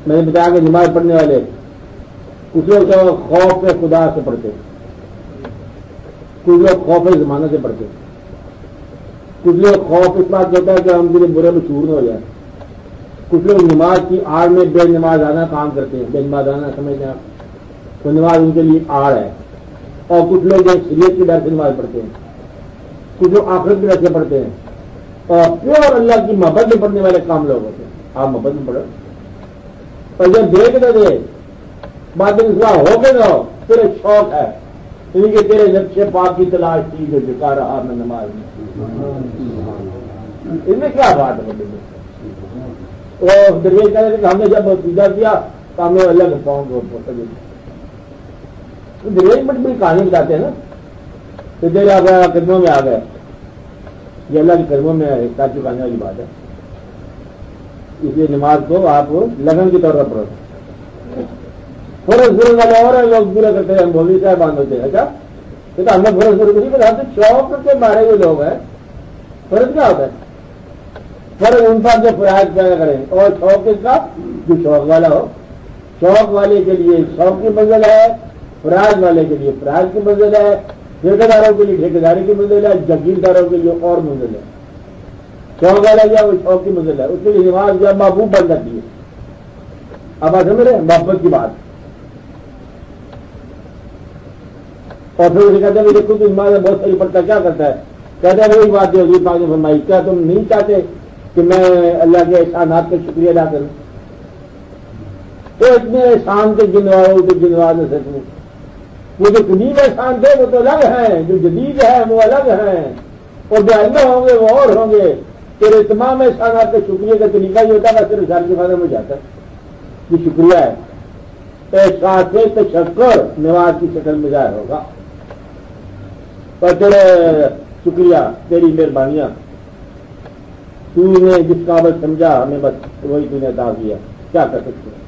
میں نے بتایا کہ نماز پڑھنے والے کچھ لوگ تو خوف خدا سے پڑھتے، کچھ لوگ خوف زمانہ سے پڑھتے، کچھ لوگ خوف اس بات ہوتا ہے کہ ہم دن برے میں چور نہ ہو جائے، کچھ لوگ نماز کی آڑ میں بے نماز آنا کام کرتے ہیں، بے نماز آنا سمجھتے ہیں تو نماز ان کے لیے آڑ ہے، اور کچھ لوگ جو شریعت کی ڈر سے نماز پڑھتے ہیں، کچھ لوگ آخرت کی ڈر سے پڑھتے ہیں، اور پیور اللہ کی محبت میں پڑھنے والے کام لوگ ہوتے ہیں۔ آپ محبت میں پڑھو اور جب دیکھ نہ دے بات اصلاح ہو کے نہ ہو، تیرے شوق ہے ان کے تیرے نقشے پاک کی تلاش کی جو جکا رہا میں نماز ان میں کیا بات ہے؟ درویش کہہ رہے کہ ہم نے جب سیدھا کیا تو ہم نے اللہ کے پاؤں کو درویش بڑی بڑی کہانی بتاتے ہیں نا، تو دیر آ گیا قدموں میں آ گئے، یہ اللہ کے قدموں میں تاکہ پانے والی بات ہے، اس لیے نماز کو آپ لگن کے طور پر پڑھو۔ فرض ضرور والے اور لوگ پورا کرتے ہیں، ہم مولوی صاحب باندھ ہوتے ہیں، اچھا یہ تو ہم نے فرض ضرور نہیں کرتے، ہم تو شوق کے مارے ہوئے لوگ ہیں۔ فرض کیا ہوتا ہے؟ فرض ان پر جو فرائض پیدا کریں، اور شوق کس کا؟ جو شوق والا ہو، شوق والے کے لیے شوق کی منزل ہے، فرائض والے کے لیے فرائض کی منزل ہے، ٹھیکیداروں کے لیے ٹھیکیداری کی منزل ہے، جگیرداروں کے لیے اور منزل ہے۔ شوق والا کیا وہ شوق کی منزل ہے، اس کے لیے نماز جو محبوب بن جاتی ہے۔ اب آپ سمجھ رہے ہیں محبت کی بات، اور پھر اسے کہتے ہیں دیکھو تو نماز بہت صحیح پڑھتا ہے، کیا کرتا ہے؟ کہتے ہیں وہی بات جو حضور پاک نے فرمائی، کیا تم نہیں چاہتے کہ میں اللہ کے احسانات کا شکریہ ادا کروں؟ تو اتنے احسان کے گنوا نہ سکوں، وہ جو قدیم احسان تھے وہ تو الگ ہیں، جو جدید ہے وہ الگ ہیں، اور جو آئندہ ہوں گے وہ اور ہوں گے۔ تیرے تمام احسانات کے شکریہ کا طریقہ یہ ہوتا ہے صرف سال کے خانے میں جاتا ہے، یہ شکریہ ہے، احساس تشکر نماز کی شکل میں ظاہر ہوگا، اور تیرے شکریہ تیری مہربانیاں، تو نے جس قابل سمجھا ہمیں بس وہی تو نے عطا کیا، کیا کر سکتے ہیں۔